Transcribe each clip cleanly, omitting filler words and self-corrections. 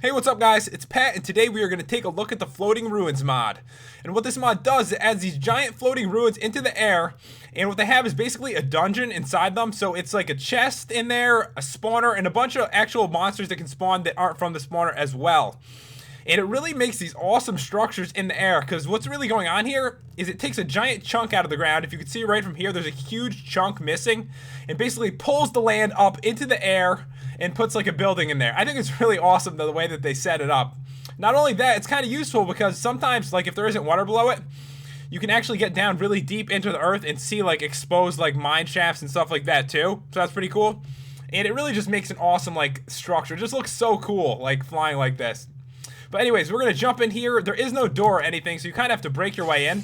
Hey, what's up guys? It's Pat, and today we are going to take a look at the Floating Ruins mod. And what this mod does, it adds these giant floating ruins into the air, and what they have is basically a dungeon inside them. So it's like a chest in there, a spawner, and a bunch of actual monsters that can spawn that aren't from the spawner as well. And it really makes these awesome structures in the air, because what's really going on here is it takes a giant chunk out of the ground. If you can see right from here, there's a huge chunk missing, and basically pulls the land up into the air and puts like a building in there. I think it's really awesome the way that they set it up. Not only that, it's kind of useful because sometimes, like if there isn't water below it, you can actually get down really deep into the earth and see like exposed like mine shafts and stuff like that too. So that's pretty cool. And it really just makes an awesome like structure. It just looks so cool like flying like this. But anyways, we're going to jump in here. There is no door or anything, so you kind of have to break your way in.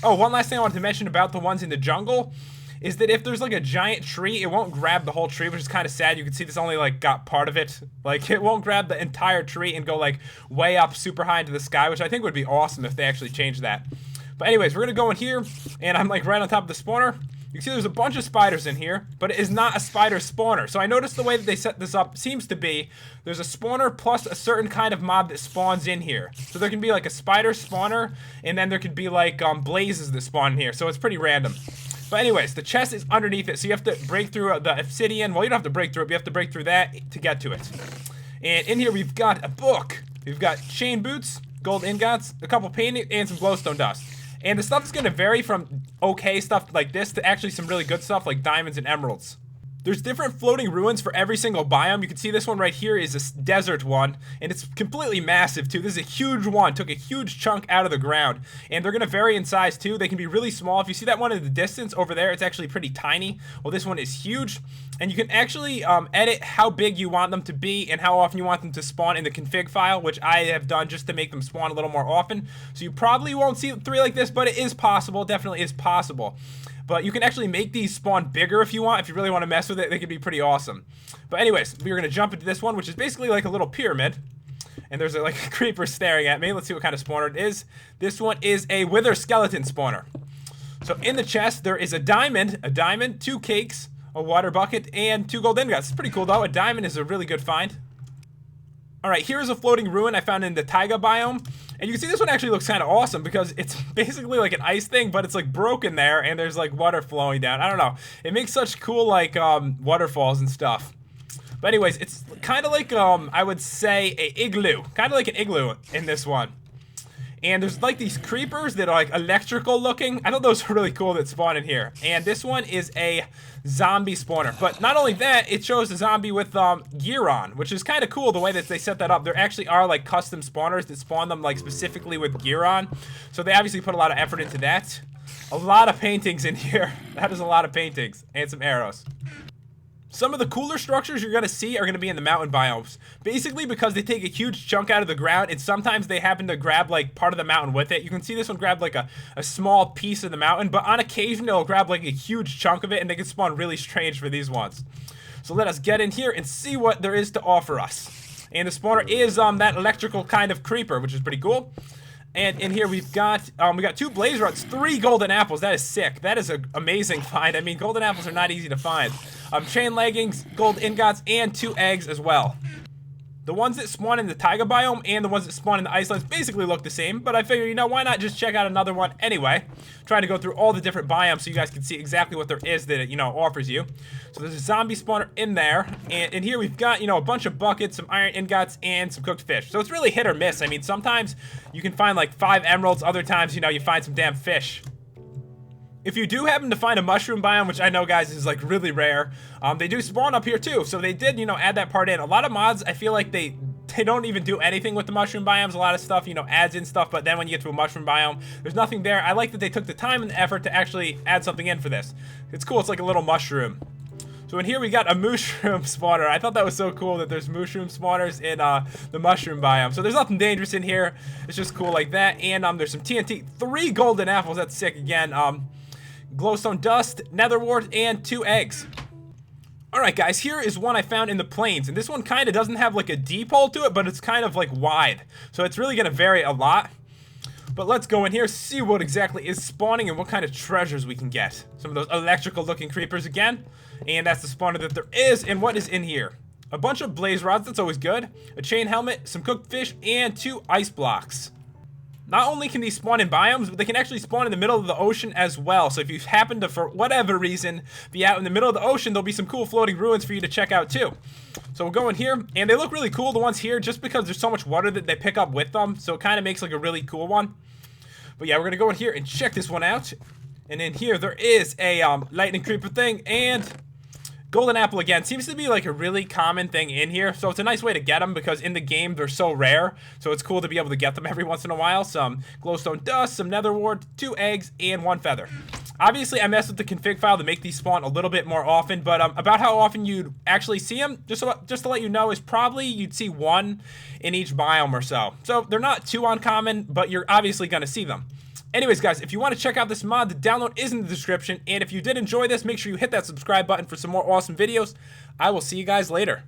Oh, one last thing I wanted to mention about the ones in the jungle is that if there's like a giant tree, it won't grab the whole tree, which is kind of sad. You can see this only like got part of it. Like it won't grab the entire tree and go like way up super high into the sky, which I think would be awesome if they actually changed that. But anyways, we're going to go in here, and I'm like right on top of the spawner. You can see there's a bunch of spiders in here, but it is not a spider spawner. So I noticed the way that they set this up seems to be there's a spawner plus a certain kind of mob that spawns in here. So there can be like a spider spawner, and then there could be like blazes that spawn in here. So it's pretty random. But anyways, the chest is underneath it, so you have to break through the obsidian. Well, you don't have to break through it, but you have to break through that to get to it. And in here we've got a book. We've got chain boots, gold ingots, a couple paintings, and some glowstone dust. And the stuff is going to vary from okay stuff like this to actually some really good stuff like diamonds and emeralds. There's different floating ruins for every single biome. You can see this one right here is a desert one, and it's completely massive too. This is a huge one, took a huge chunk out of the ground, and they're gonna vary in size too. They can be really small. If you see that one in the distance over there, it's actually pretty tiny. Well, this one is huge, and you can actually edit how big you want them to be and how often you want them to spawn in the config file, which I have done just to make them spawn a little more often. So you probably won't see 3 like this, but it is possible, definitely is possible. But you can actually make these spawn bigger if you want. If you really want to mess with it, they can be pretty awesome. But anyways, we're going to jump into this one, which is basically like a little pyramid. And there's like a creeper staring at me. Let's see what kind of spawner it is. This one is a wither skeleton spawner. So in the chest, there is a diamond, 2 cakes, a water bucket, and 2 gold ingots. It's pretty cool though. A diamond is a really good find. Alright, here's a floating ruin I found in the taiga biome. And you can see this one actually looks kind of awesome because it's basically like an ice thing, but it's like broken there and there's like water flowing down. I don't know. It makes such cool like waterfalls and stuff. But anyways, it's kind of like I would say a igloo. Kind of like an igloo in this one. And there's like these creepers that are like electrical looking. I thought those were really cool that spawn in here. And this one is a zombie spawner. But not only that, it shows the zombie with gear on, which is kind of cool the way that they set that up. There actually are like custom spawners that spawn them like specifically with gear on. So they obviously put a lot of effort into that. A lot of paintings in here. That is a lot of paintings. And some arrows. Some of the cooler structures you're going to see are going to be in the mountain biomes. Basically because they take a huge chunk out of the ground, and sometimes they happen to grab like part of the mountain with it. You can see this one grab like a small piece of the mountain, but on occasion it'll grab like a huge chunk of it, and they can spawn really strange for these ones. So let us get in here and see what there is to offer us. And the spawner is that electrical kind of creeper, which is pretty cool. And in here we've got 2 blaze rods, 3 golden apples. That is sick. That is an amazing find. I mean, golden apples are not easy to find. Chain leggings, gold ingots, and 2 eggs as well. The ones that spawn in the taiga biome and the ones that spawn in the icelands basically look the same, but I figured, you know, why not just check out another one anyway? Trying to go through all the different biomes so you guys can see exactly what there is that it, you know, offers you. So there's a zombie spawner in there, and in here we've got, you know, a bunch of buckets, some iron ingots, and some cooked fish. So it's really hit or miss. I mean, sometimes you can find like 5 emeralds, other times, you know, you find some damn fish. If you do happen to find a mushroom biome, which I know, guys, is like really rare, they do spawn up here too. So they did, you know, add that part in. A lot of mods, I feel like they don't even do anything with the mushroom biomes. A lot of stuff, you know, adds in stuff, but then when you get to a mushroom biome, there's nothing there. I like that they took the time and the effort to actually add something in for this. It's cool. It's like a little mushroom. So in here we got a mushroom spawner. I thought that was so cool that there's mushroom spawners in the mushroom biome. So there's nothing dangerous in here. It's just cool like that. And there's some TNT. 3 golden apples. That's sick again. Glowstone dust, nether wart, and 2 eggs. Alright guys, here is one I found in the plains, and this one kind of doesn't have like a deep hole to it, but it's kind of like wide. So it's really going to vary a lot. But let's go in here, see what exactly is spawning and what kind of treasures we can get. Some of those electrical looking creepers again. And that's the spawner that there is, and what is in here. a bunch of blaze rods, that's always good, a chain helmet, some cooked fish, and 2 ice blocks. Not only can these spawn in biomes, but they can actually spawn in the middle of the ocean as well. So if you happen to, for whatever reason, be out in the middle of the ocean, there'll be some cool floating ruins for you to check out too. So we'll go in here, and they look really cool, the ones here, just because there's so much water that they pick up with them. So it kind of makes like a really cool one. But yeah, we're going to go in here and check this one out. And in here, there is a lightning creeper thing, and golden apple again. Seems to be like a really common thing in here, so it's a nice way to get them because in the game they're so rare, so it's cool to be able to get them every once in a while. Some glowstone dust, some nether wart, 2 eggs, and 1 feather. Obviously, I messed with the config file to make these spawn a little bit more often, but about how often you'd actually see them, just to let you know, is probably you'd see 1 in each biome or so. So they're not too uncommon, but you're obviously going to see them. Anyways, guys, if you want to check out this mod, the download is in the description. And if you did enjoy this, make sure you hit that subscribe button for some more awesome videos. I will see you guys later.